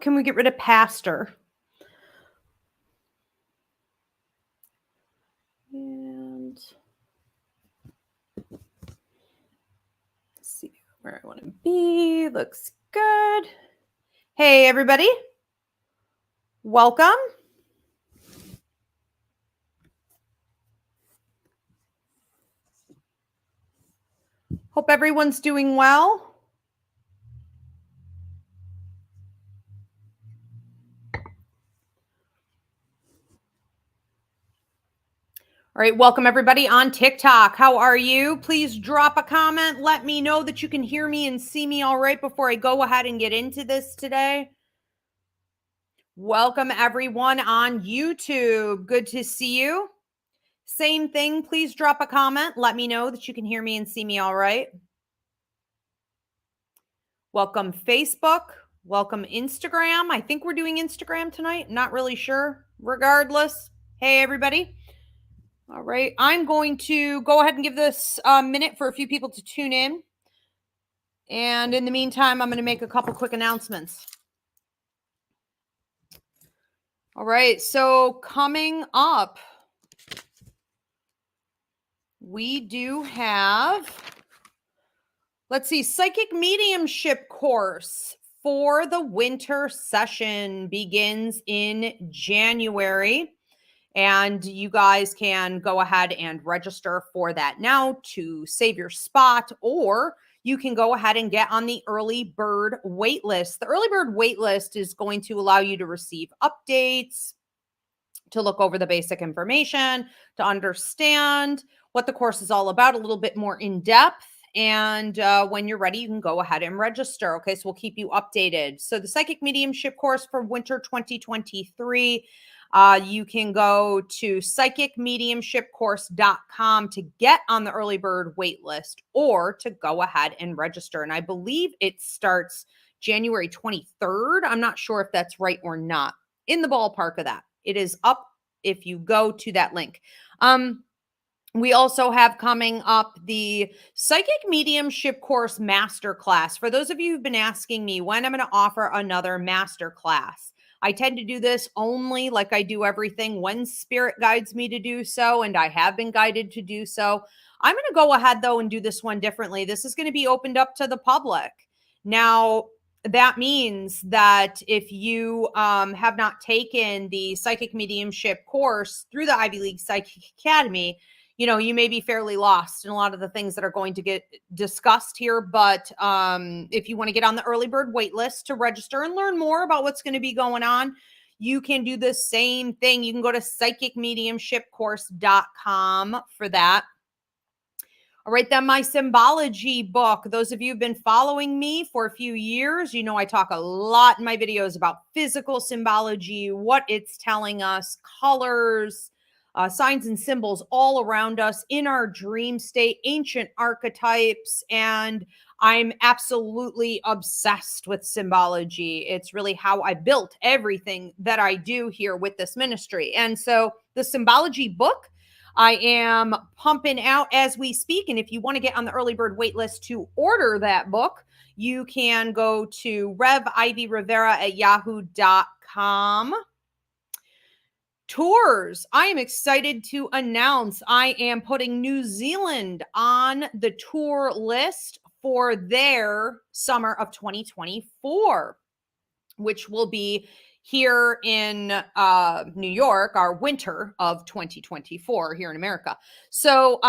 Can we get rid of pastor? And let's see where I want to be. Looks good. Hey, everybody. Welcome. Hope everyone's doing well. All right, welcome everybody on TikTok. How are you? Please drop a comment. Let me know that you can hear me and see me all right before I go ahead and get into this today. Welcome everyone on YouTube. Good to see you. Same thing, please drop a comment. Let me know that you can hear me and see me all right. Welcome Facebook. Welcome Instagram. I think we're doing Instagram tonight. Not really sure. Regardless, hey everybody. All right, I'm going to go ahead and give this a minute for a few people to tune in. And in the meantime, I'm going to make a couple quick announcements. All right, so coming up, we do have, let's see, Psychic Mediumship Course for the winter session begins in January. And you guys can go ahead and register for that now to save your spot, or you can go ahead and get on the early bird waitlist. The early bird waitlist is going to allow you to receive updates, to look over the basic information, to understand what the course is all about a little bit more in depth. And when you're ready, you can go ahead and register. Okay, so we'll keep you updated. So the Psychic Mediumship course for winter 2023, you can go to psychicmediumshipcourse.com to get on the early bird wait list, or to go ahead and register. And I believe it starts January 23rd. I'm not sure if that's right or not. In the ballpark of that. It is up if you go to that link. We also have coming up the Psychic Mediumship Course Masterclass. For those of you who've been asking me when I'm going to offer another masterclass, I tend to do this only, like I do everything, when Spirit guides me to do so, and I have been guided to do so. I'm going to go ahead, though, and do this one differently. This is going to be opened up to the public. Now, that means that if you have not taken the Psychic Mediumship course through the Ivy League Psychic Academy, you know, you may be fairly lost in a lot of the things that are going to get discussed here. But if you want to get on the early bird wait list to register and learn more about what's going to be going on, you can do the same thing. You can go to psychicmediumshipcourse.com for that. All right, then my symbology book. Those of you who've been following me for a few years, you know I talk a lot in my videos about physical symbology, what it's telling us, colors, signs and symbols all around us in our dream state, ancient archetypes, and I'm absolutely obsessed with symbology. It's really how I built everything that I do here with this ministry. And so the symbology book, I am pumping out as we speak. And if you want to get on the early bird wait list to order that book, you can go to revivrivera@yahoo.com. Tours. I am excited to announce I am putting New Zealand on the tour list for their summer of 2024, which will be here in New York, our winter of 2024 here in America. So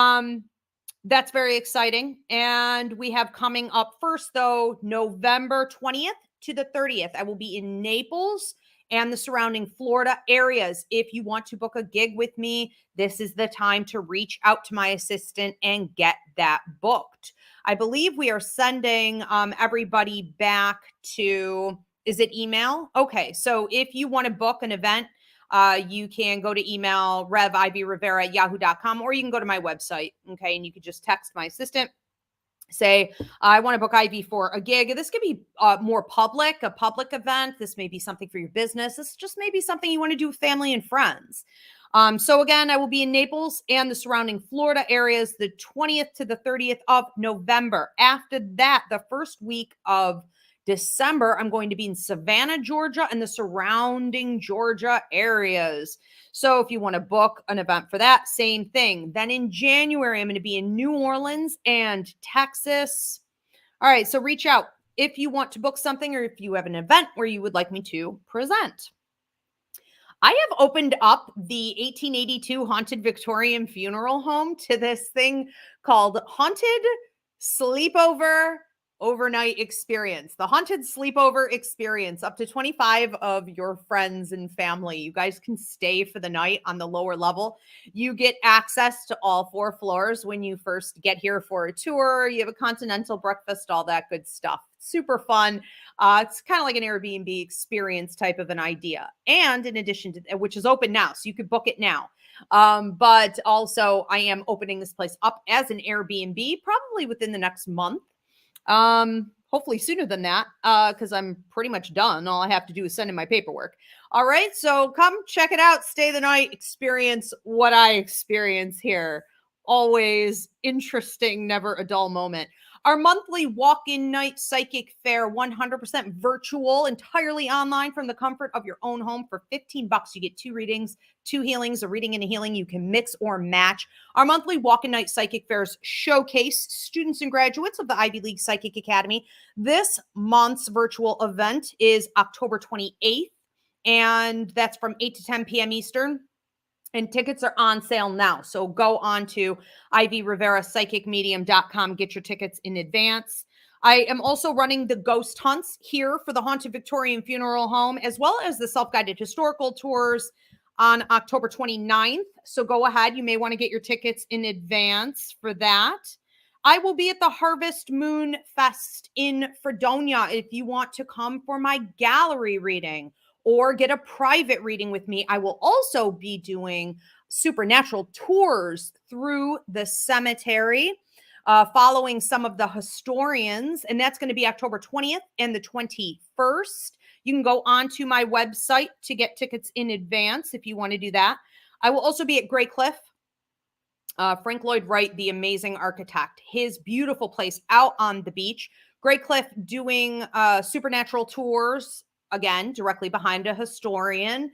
that's very exciting. And we have coming up first, though, November 20th to the 30th. I will be in Naples and the surrounding Florida areas. If you want to book a gig with me, this is the time to reach out to my assistant and get that booked. I believe we are sending everybody back to, is it email? Okay, so if you want to book an event, you can go to email revivrivera@yahoo.com, or you can go to my website, okay, and you could just text my assistant, say, I want to book Ivy for a gig. This could be more public, a public event. This may be something for your business. This just may be something you want to do with family and friends. So again, I will be in Naples and the surrounding Florida areas the 20th to the 30th of November. After that, the first week of December, I'm going to be in Savannah, Georgia, and the surrounding Georgia areas. So if you want to book an event for that, same thing. Then in January, I'm going to be in New Orleans and Texas. All right, so reach out if you want to book something or if you have an event where you would like me to present. I have opened up the 1882 Haunted Victorian Funeral Home to this thing called Haunted Sleepover Overnight Experience. The Haunted Sleepover Experience. Up to 25 of your friends and family. You guys can stay for the night on the lower level. You get access to all 4 floors when you first get here for a tour. You have a continental breakfast, all that good stuff. Super fun. It's kind of like an Airbnb experience type of an idea. And in addition to, which is open now, so you could book it now. But also I am opening this place up as an Airbnb probably within the next month. Hopefully sooner than that, because I'm pretty much done. All I have to do is send in my paperwork. All right, so come check it out, stay the night, experience what I experience here. Always interesting, never a dull moment. Our monthly walk-in night psychic fair, 100% virtual, entirely online from the comfort of your own home. For $15, you get 2 readings, 2 healings, a reading and a healing. You can mix or match. Our monthly walk-in night psychic fairs showcase students and graduates of the Ivy League Psychic Academy. This month's virtual event is October 28th, and that's from 8 to 10 p.m. Eastern. And tickets are on sale now. So go on to IvyRiveraPsychicMedium.com. Get your tickets in advance. I am also running the ghost hunts here for the Haunted Victorian Funeral Home, as well as the self-guided historical tours on October 29th. So go ahead. You may want to get your tickets in advance for that. I will be at the Harvest Moon Fest in Fredonia if you want to come for my gallery reading or get a private reading with me. I will also be doing supernatural tours through the cemetery, following some of the historians, and that's going to be October 20th and the 21st. You can go onto my website to get tickets in advance if you want to do that. I will also be at Grey Cliff. Frank Lloyd Wright, the amazing architect, his beautiful place out on the beach. Grey Cliff doing supernatural tours, again, directly behind a historian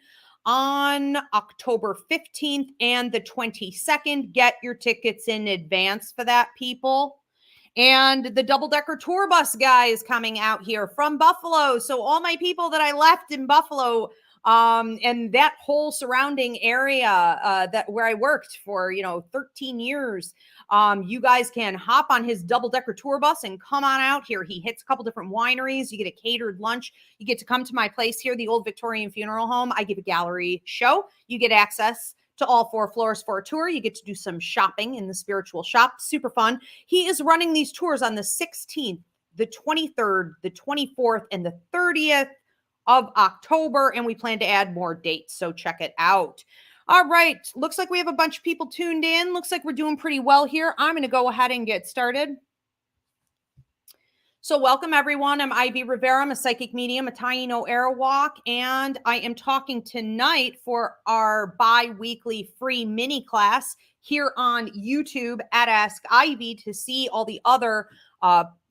on October 15th and the 22nd. Get your tickets in advance for that, people. And the double-decker tour bus guy is coming out here from Buffalo. So all my people that I left in Buffalo, and that whole surrounding area that where I worked for 13 years, you guys can hop on his double-decker tour bus and come on out here. He hits a couple different wineries. You get a catered lunch. You get to come to my place here, the old Victorian Funeral Home. I give a gallery show. You get access to all 4 floors for a tour. You get to do some shopping in the spiritual shop. Super fun. He is running these tours on the 16th, the 23rd, the 24th, and the 30th of October, and we plan to add more dates, so check it out. All right, looks like we have a bunch of people tuned in. Looks like we're doing pretty well here. I'm going to go ahead and get started. So welcome, everyone. I'm Ivy Rivera. I'm a psychic medium, a Taino Airwalk, and I am talking tonight for our bi-weekly free mini class here on YouTube at Ask Ivy. To see all the other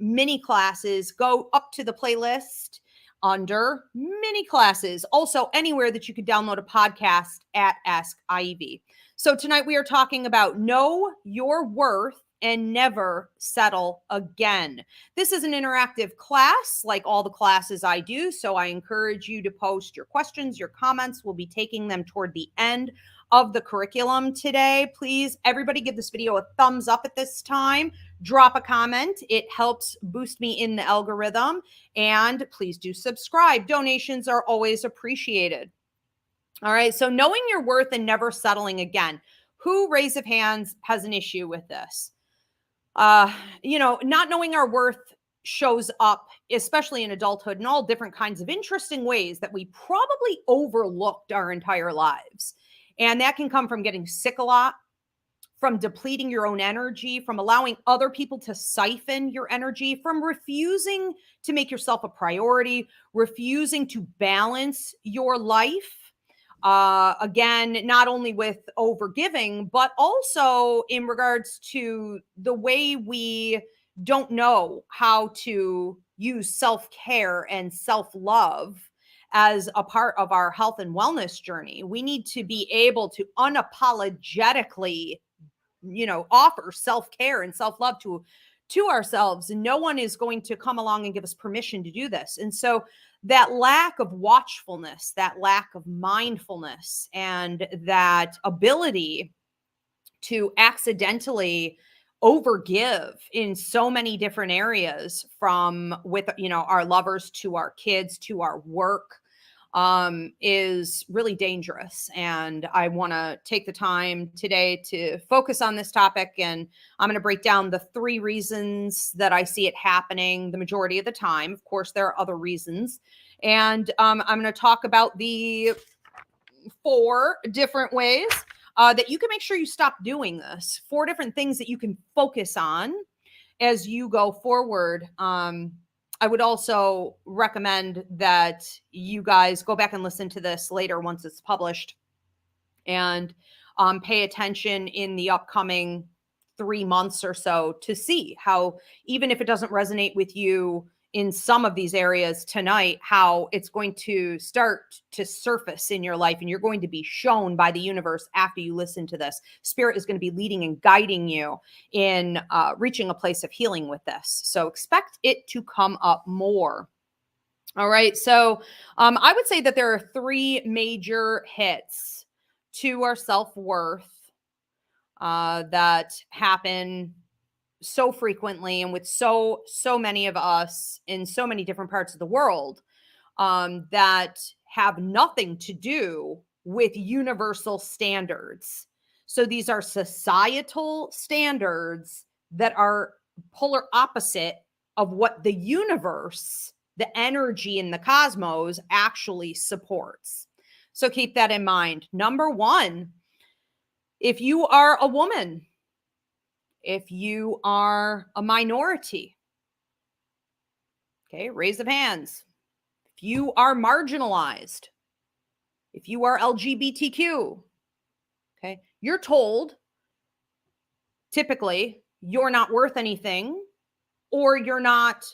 mini classes, go up to the playlist under mini classes. Also, anywhere that you could download a podcast at Ask Ivy. So tonight we are talking about Know Your Worth and Never Settle Again. This is an interactive class like all the classes I do. So I encourage you to post your questions, your comments. We'll be taking them toward the end of the curriculum today. Please, everybody give this video a thumbs up at this time. Drop a comment. It helps boost me in the algorithm. And please do subscribe. Donations are always appreciated. All right. So knowing your worth and never settling again. Who, raise of hands, has an issue with this? Not knowing our worth shows up, especially in adulthood, in all different kinds of interesting ways that we probably overlooked our entire lives. And that can come from getting sick a lot, from depleting your own energy, from allowing other people to siphon your energy, from refusing to make yourself a priority, refusing to balance your life. Again, not only with overgiving, but also in regards to the way we don't know how to use self-care and self-love as a part of our health and wellness journey. We need to be able to unapologetically, offer self-care and self-love to ourselves. And no one is going to come along and give us permission to do this. And so that lack of watchfulness, that lack of mindfulness, and that ability to accidentally overgive in so many different areas, from with our lovers to our kids to our work, is really dangerous. And I want to take the time today to focus on this topic. And I'm going to break down the 3 reasons that I see it happening the majority of the time. Of course, there are other reasons. And I'm going to talk about the 4 different ways that you can make sure you stop doing this. 4 different things that you can focus on as you go forward. I would also recommend that you guys go back and listen to this later once it's published, and pay attention in the upcoming 3 months or so to see how, even if it doesn't resonate with you in some of these areas tonight, how it's going to start to surface in your life, and you're going to be shown by the universe after you listen to this. Spirit is going to be leading and guiding you in reaching a place of healing with this. So expect it to come up more. All right. So I would say that there are 3 major hits to our self-worth that happen so frequently and with so many of us in so many different parts of the world, that have nothing to do with universal standards. So these are societal standards that are polar opposite of what the universe, the energy in the cosmos, actually supports. So keep that in mind. Number 1, if you are a woman, if you are a minority, okay, raise of hands. If you are marginalized, if you are LGBTQ, okay, you're told typically you're not worth anything, or you're not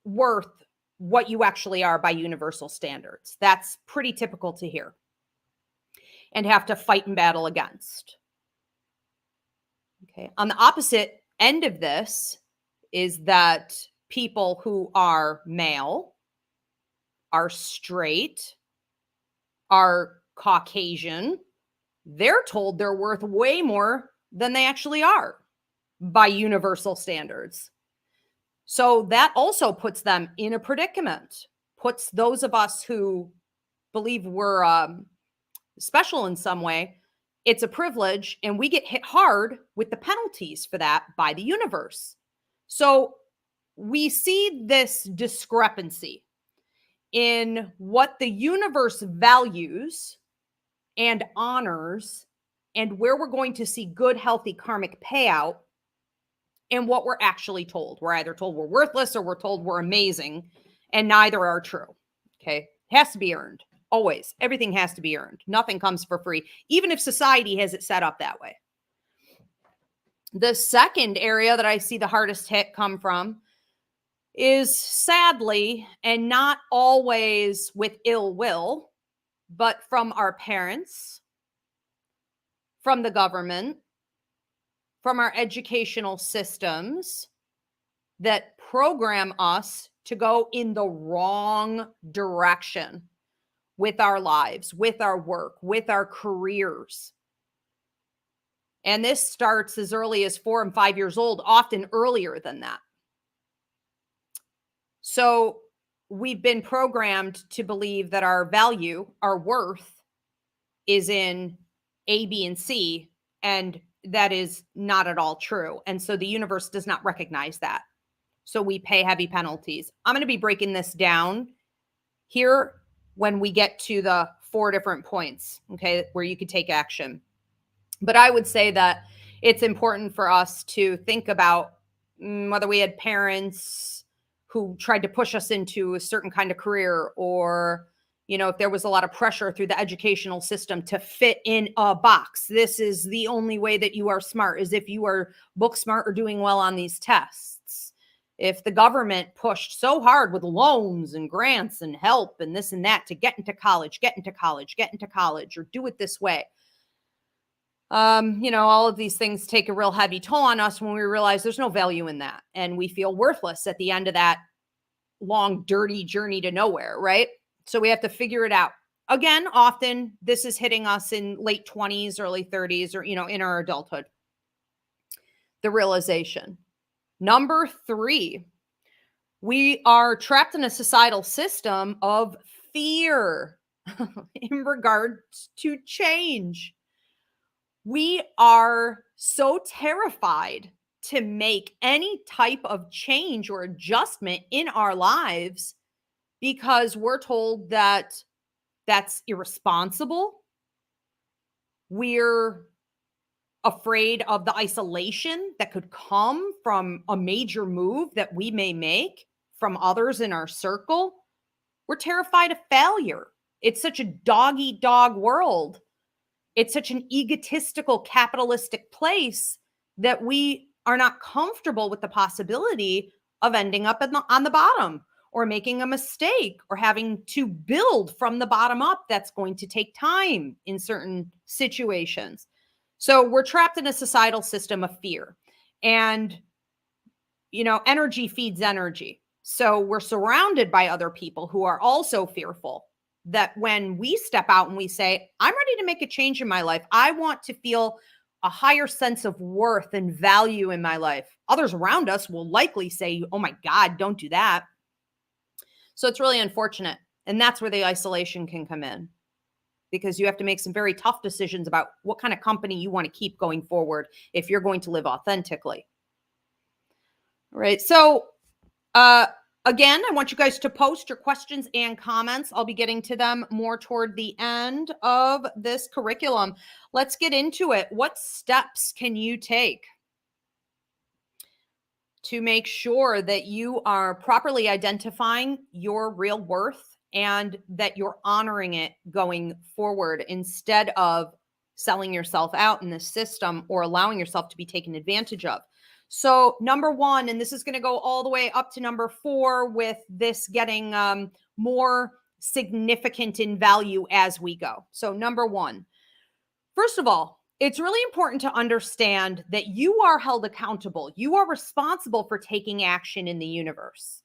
worth what you actually are by universal standards. That's pretty typical to hear and have to fight and battle against. Okay. On the opposite end of this is that people who are male, are straight, are Caucasian, they're told they're worth way more than they actually are by universal standards. So that also puts them in a predicament, puts those of us who believe we're special in some way. It's a privilege, and we get hit hard with the penalties for that by the universe. So we see this discrepancy in what the universe values and honors, and where we're going to see good, healthy karmic payout, and what we're actually told. We're either told we're worthless or we're told we're amazing, and neither are true. Okay. It has to be earned. Always. Everything has to be earned. Nothing comes for free, even if society has it set up that way. The second area that I see the hardest hit come from is, sadly, and not always with ill will, but from our parents, from the government, from our educational systems that program us to go in the wrong direction with our lives, with our work, with our careers. And this starts as early as 4 and 5 years old, often earlier than that. So we've been programmed to believe that our value, our worth, is in A, B, and C, and that is not at all true. And so the universe does not recognize that. So we pay heavy penalties. I'm going to be breaking this down here when we get to the 4 different points, okay, where you could take action. But I would say that it's important for us to think about whether we had parents who tried to push us into a certain kind of career, or, if there was a lot of pressure through the educational system to fit in a box. This is the only way that you are smart, is if you are book smart or doing well on these tests. If the government pushed so hard with loans and grants and help and this and that to get into college, or do it this way, all of these things take a real heavy toll on us when we realize there's no value in that. And we feel worthless at the end of that long, dirty journey to nowhere, right? So we have to figure it out. Again, often this is hitting us in late 20s, early 30s, or, in our adulthood. The realization. Number 3, we are trapped in a societal system of fear in regards to change. We are so terrified to make any type of change or adjustment in our lives because we're told that that's irresponsible. We're afraid of the isolation that could come from a major move that we may make from others in our circle. We're terrified of failure. It's such a dog-eat-dog world. It's such an egotistical, capitalistic place that we are not comfortable with the possibility of ending up on the bottom, or making a mistake, or having to build from the bottom up. That's going to take time in certain situations. So we're trapped in a societal system of fear, and, energy feeds energy. So we're surrounded by other people who are also fearful that when we step out and we say, I'm ready to make a change in my life, I want to feel a higher sense of worth and value in my life, others around us will likely say, oh my God, don't do that. So it's really unfortunate. And that's where the isolation can come in, because you have to make some very tough decisions about what kind of company you want to keep going forward if you're going to live authentically. All right. So, again, I want you guys to post your questions and comments. I'll be getting to them more toward the end of this curriculum. Let's get into it. What steps can you take to make sure that you are properly identifying your real worth and that you're honoring it going forward, instead of selling yourself out in the system or allowing yourself to be taken advantage of? So number 1, and this is going to go all the way up to number 4, with this getting more significant in value as we go. So number 1, first of all, it's really important to understand that you are held accountable. You are responsible for taking action in the universe.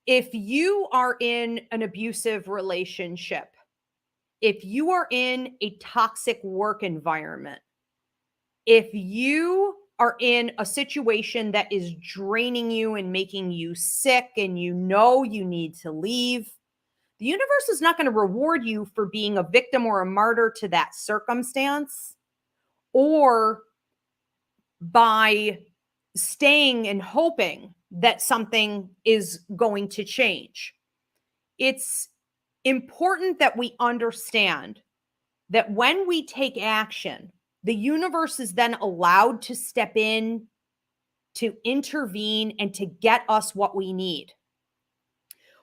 If you are in an abusive relationship, if you are in a toxic work environment, if you are in a situation that is draining you and making you sick and you need to leave, the universe is not going to reward you for being a victim or a martyr to that circumstance, or by staying and hoping that something is going to change. It's important that we understand that when we take action, the universe is then allowed to step in, to intervene, and to get us what we need.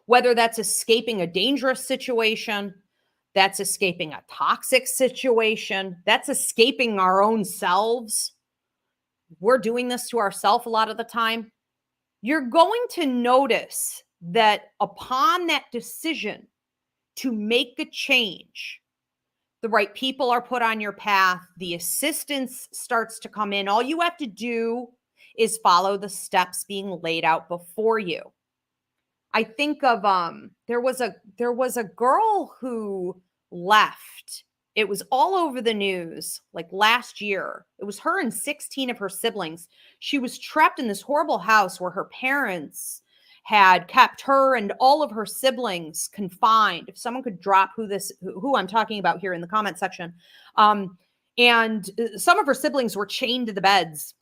Whether that's escaping a dangerous situation, that's escaping a toxic situation, that's escaping our own selves. We're doing this to ourselves a lot of the time. You're going to notice that upon that decision to make a change, the right people are put on your path, the assistance starts to come in. All you have to do is follow the steps being laid out before you. I think of there was a girl who left. It was all over the news like last year. It was her and 16 of her siblings. She was trapped in this horrible house where her parents had kept her and all of her siblings confined. If someone could drop who I'm talking about here in the comment section. And some of her siblings were chained to the beds.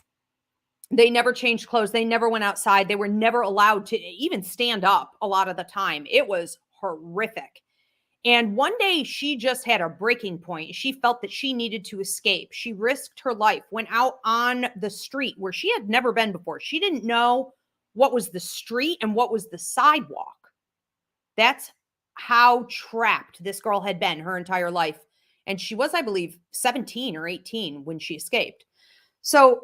They never changed clothes. They never went outside. They were never allowed to even stand up a lot of the time. It was horrific. And one day she just had a breaking point. She felt that she needed to escape. She risked her life, went out on the street where she had never been before. She didn't know what was the street and what was the sidewalk. That's how trapped this girl had been her entire life. And she was, I believe, 17 or 18 when she escaped. So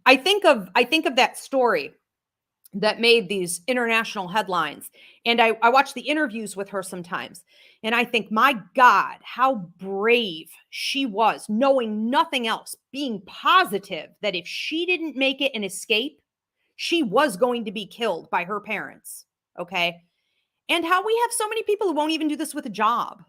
I think of that story that made these international headlines. And I watch the interviews with her sometimes. And I think, my God, how brave she was, knowing nothing else, being positive that if she didn't make it and escape, she was going to be killed by her parents. Okay. And how we have so many people who won't even do this with a job.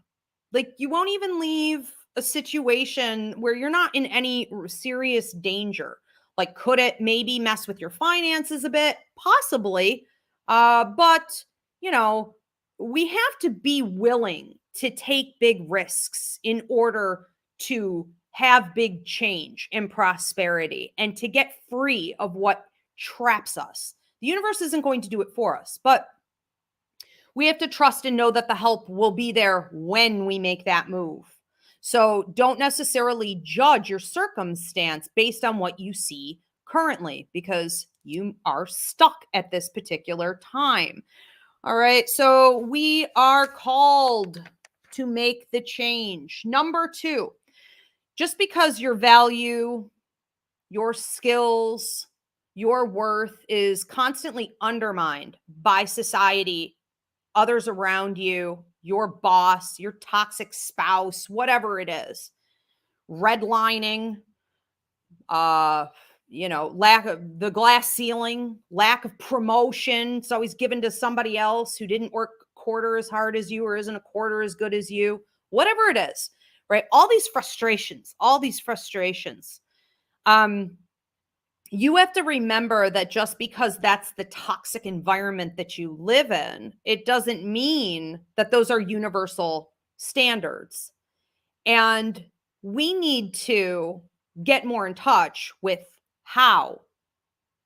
Like, you won't even leave a situation where you're not in any serious danger. Like, could it maybe mess with your finances a bit? Possibly. But, you know, we have to be willing to take big risks in order to have big change and prosperity and to get free of what traps us. The universe isn't going to do it for us, but we have to trust and know that the help will be there when we make that move. So don't necessarily judge your circumstance based on what you see currently, because you are stuck at this particular time. All right. So we are called to make the change. Number 2, just because your value, your skills, your worth is constantly undermined by society, others around you, your boss, your toxic spouse, whatever it is, redlining, lack of the glass ceiling, lack of promotion. It's always given to somebody else who didn't work a quarter as hard as you or isn't a quarter as good as you, whatever it is, right? All these frustrations. You have to remember that just because that's the toxic environment that you live in, it doesn't mean that those are universal standards. And we need to get more in touch with how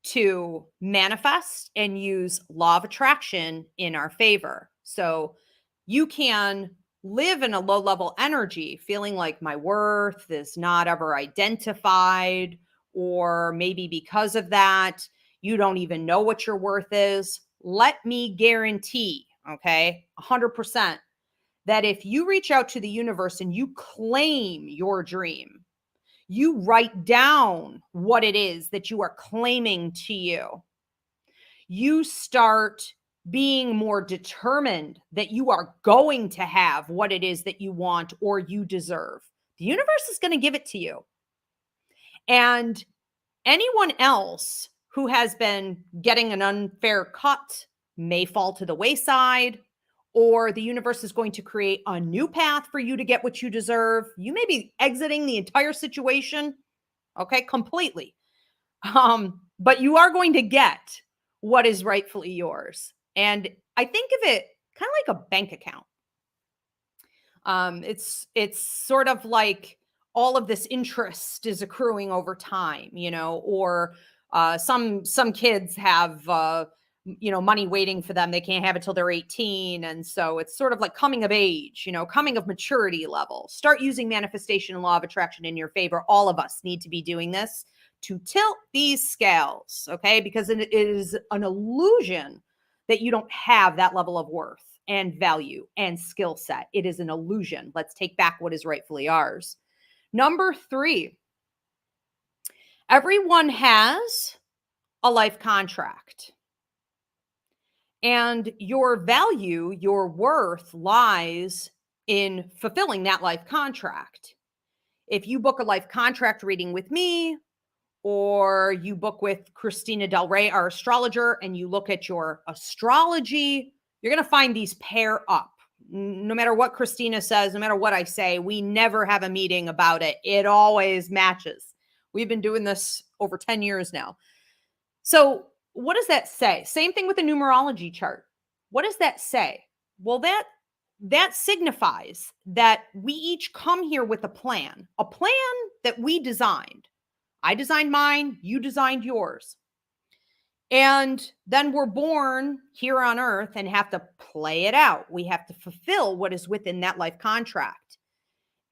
to manifest and use law of attraction in our favor. So you can live in a low level energy, feeling like my worth is not ever identified, or maybe because of that, you don't even know what your worth is. Let me guarantee, okay, 100%, that if you reach out to the universe and you claim your dream, you write down what it is that you are claiming to you, you start being more determined that you are going to have what it is that you want or you deserve. The universe is going to give it to you. And anyone else who has been getting an unfair cut may fall to the wayside, or the universe is going to create a new path for you to get what you deserve. You may be exiting the entire situation, okay, completely. But you are going to get what is rightfully yours. And I think of it kind of like a bank account. It's sort of like all of this interest is accruing over time, or some kids have money waiting for them. They can't have it till they're 18, and so it's sort of like coming of age, coming of maturity level. Start using manifestation and law of attraction in your favor. All of us need to be doing this to tilt these scales, okay? Because it is an illusion that you don't have that level of worth and value and skill set. It is an illusion. Let's take back what is rightfully ours. Number 3, everyone has a life contract. And your value, your worth lies in fulfilling that life contract. If you book a life contract reading with me, or you book with Christina Del Rey, our astrologer, and you look at your astrology, you're going to find these pair up. No matter what Christina says, no matter what I say, we never have a meeting about it. It always matches. We've been doing this over 10 years now. So what does that say? Same thing with the numerology chart. What does that say? Well, that signifies that we each come here with a plan that we designed. I designed mine, you designed yours. And then we're born here on earth and have to play it out. We have to fulfill what is within that life contract.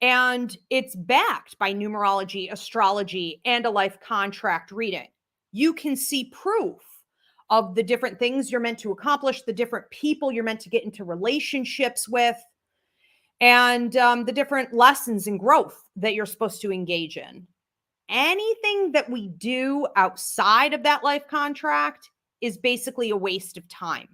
And it's backed by numerology, astrology, and a life contract reading. You can see proof of the different things you're meant to accomplish, the different people you're meant to get into relationships with, and the different lessons and growth that you're supposed to engage in. Anything that we do outside of that life contract is basically a waste of time.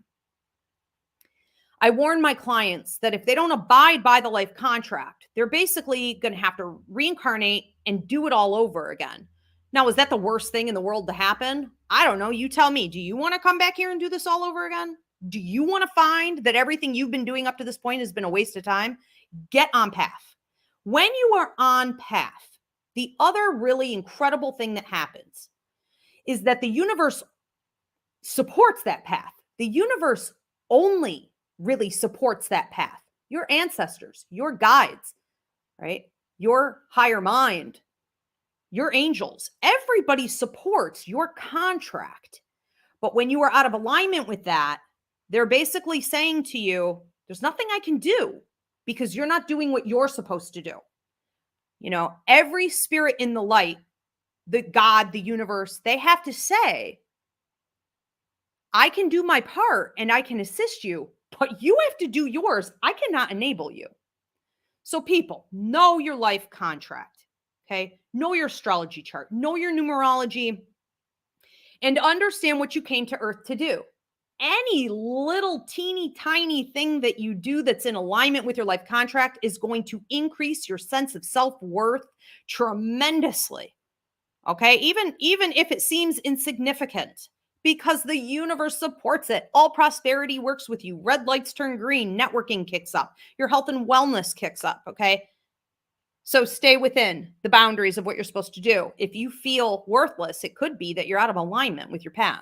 I warn my clients that if they don't abide by the life contract, they're basically going to have to reincarnate and do it all over again. Now, is that the worst thing in the world to happen? I don't know. You tell me. Do you want to come back here and do this all over again? Do you want to find that everything you've been doing up to this point has been a waste of time? Get on path. When you are on path, the other really incredible thing that happens is that the universe supports that path. The universe only really supports that path. Your ancestors, your guides, right? Your higher mind, your angels, everybody supports your contract. But when you are out of alignment with that, they're basically saying to you, there's nothing I can do because you're not doing what you're supposed to do. You know, every spirit in the light, the God, the universe, they have to say, I can do my part and I can assist you, but you have to do yours. I cannot enable you. So people, know your life contract, okay? Know your astrology chart, know your numerology, and understand what you came to Earth to do. Any little teeny tiny thing that you do that's in alignment with your life contract is going to increase your sense of self-worth tremendously, okay? Even if it seems insignificant, because the universe supports it. All prosperity works with you. Red lights turn green. Networking kicks up. Your health and wellness kicks up, okay? So stay within the boundaries of what you're supposed to do. If you feel worthless, it could be that you're out of alignment with your path.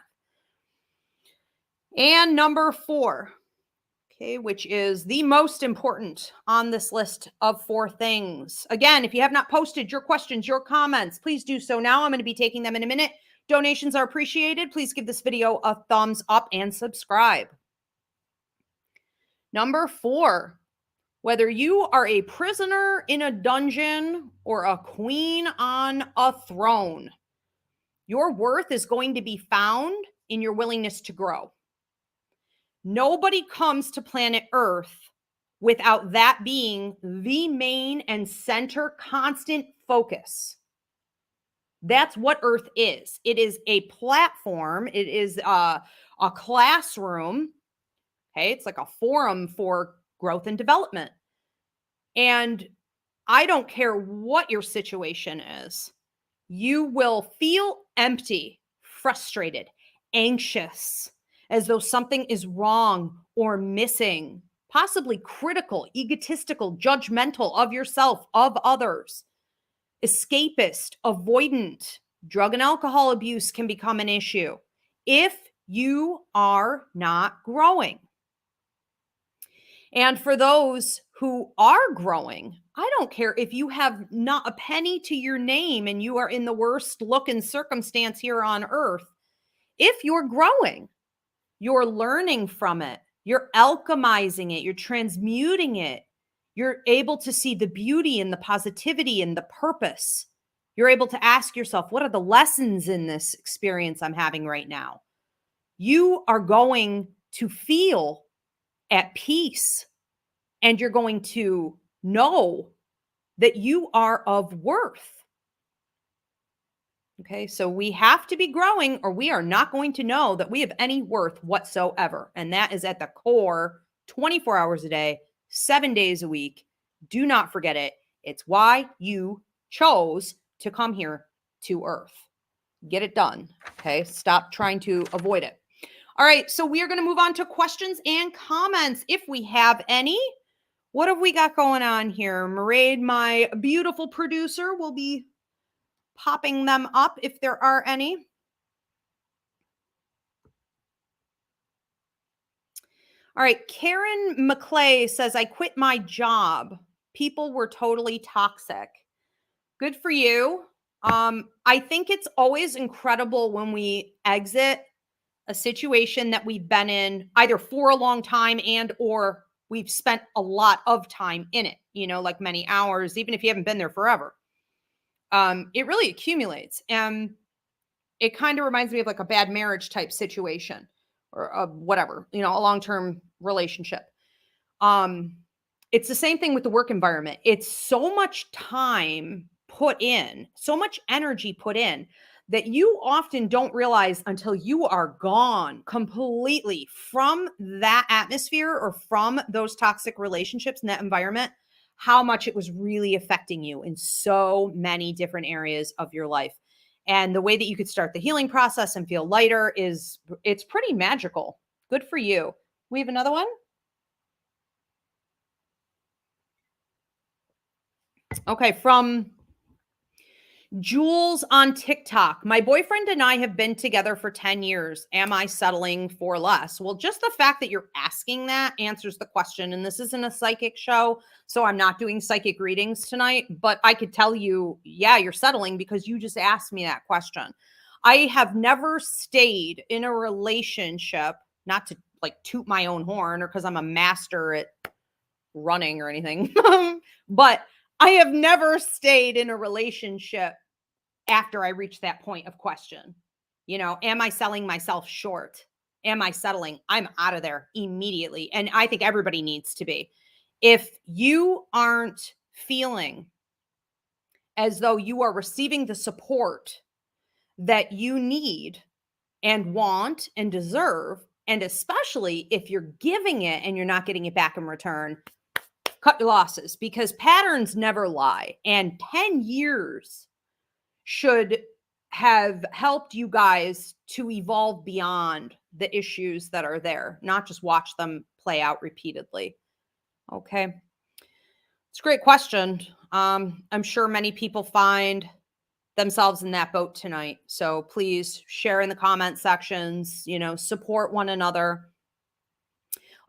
And number 4, okay, which is the most important on this list of 4 things. Again, if you have not posted your questions, your comments, please do so now. I'm going to be taking them in a minute. Donations are appreciated. Please give this video a thumbs up and subscribe. Number 4, whether you are a prisoner in a dungeon or a queen on a throne, your worth is going to be found in your willingness to grow. Nobody comes to planet Earth without that being the main and center constant focus. That's what Earth is. It is a platform. It is a classroom. Okay. It's like a forum for growth and development. And I don't care what your situation is. You will feel empty, frustrated, anxious, as though something is wrong or missing, possibly critical, egotistical, judgmental of yourself, of others. Escapist, avoidant, drug and alcohol abuse can become an issue if you are not growing. And for those who are growing, I don't care if you have not a penny to your name and you are in the worst looking circumstance here on Earth. If you're growing, you're learning from it, you're alchemizing it, you're transmuting it. You're able to see the beauty and the positivity and the purpose. You're able to ask yourself, what are the lessons in this experience I'm having right now? You are going to feel at peace, and you're going to know that you are of worth. Okay, so we have to be growing or we are not going to know that we have any worth whatsoever. And that is at the core, 24 hours a day, 7 days a week. Do not forget it. It's why you chose to come here to Earth. Get it done. Okay. Stop trying to avoid it. All right. So we are going to move on to questions and comments if we have any. What have we got going on here? Mairead, my beautiful producer, will be popping them up if there are any. All right. Karen McClay says, I quit my job. People were totally toxic. Good for you. I think it's always incredible when we exit a situation that we've been in either for a long time and or we've spent a lot of time in it, you know, like many hours, even if you haven't been there forever. It really accumulates. And it kind of reminds me of like a bad marriage type situation or whatever, you know, a long-term relationship. It's the same thing with the work environment. It's so much time put in, so much energy put in that you often don't realize until you are gone completely from that atmosphere or from those toxic relationships in that environment, how much it was really affecting you in so many different areas of your life. And the way that you could start the healing process and feel lighter it's pretty magical. Good for you. We have another one. Okay, from Jules on TikTok. My boyfriend and I have been together for 10 years. Am I settling for less? Well, just the fact that you're asking that answers the question. And this isn't a psychic show, so I'm not doing psychic readings tonight, but I could tell you, yeah, you're settling because you just asked me that question. I have never stayed in a relationship, not to like toot my own horn or because I'm a master at running or anything, but I have never stayed in a relationship after I reach that point of question. Am I selling myself short? Am I settling? I'm out of there immediately. And I think everybody needs to be. If you aren't feeling as though you are receiving the support that you need and want and deserve, and especially if you're giving it and you're not getting it back in return, cut your losses, because patterns never lie. And 10 years should have helped you guys to evolve beyond the issues that are there, not just watch them play out repeatedly. Okay. It's a great question. I'm sure many people find themselves in that boat tonight. So please share in the comment sections, support one another.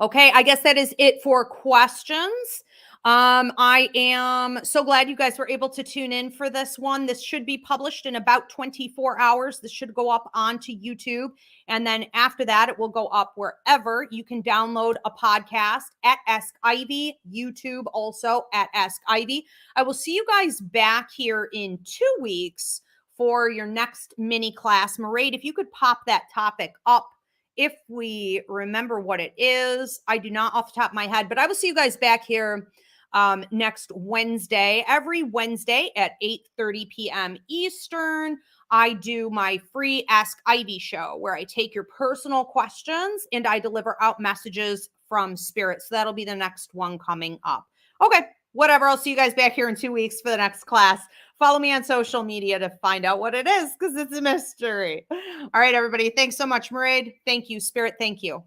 Okay, I guess that is it for questions. I am so glad you guys were able to tune in for this one. This should be published in about 24 hours. This should go up onto YouTube. And then after that, it will go up wherever you can download a podcast at Ask Ivy, YouTube also at Ask Ivy. I will see you guys back here in 2 weeks for your next mini class. Mairead, if you could pop that topic up, if we remember what it is. I do not off the top of my head, but I will see you guys back here next Wednesday. Every Wednesday at 8:30 p.m. Eastern, I do my free Ask Ivy show where I take your personal questions and I deliver out messages from Spirit. So that'll be the next one coming up. Okay, whatever. I'll see you guys back here in 2 weeks for the next class. Follow me on social media to find out what it is because it's a mystery. All right, everybody. Thanks so much, Mairead. Thank you, Spirit. Thank you.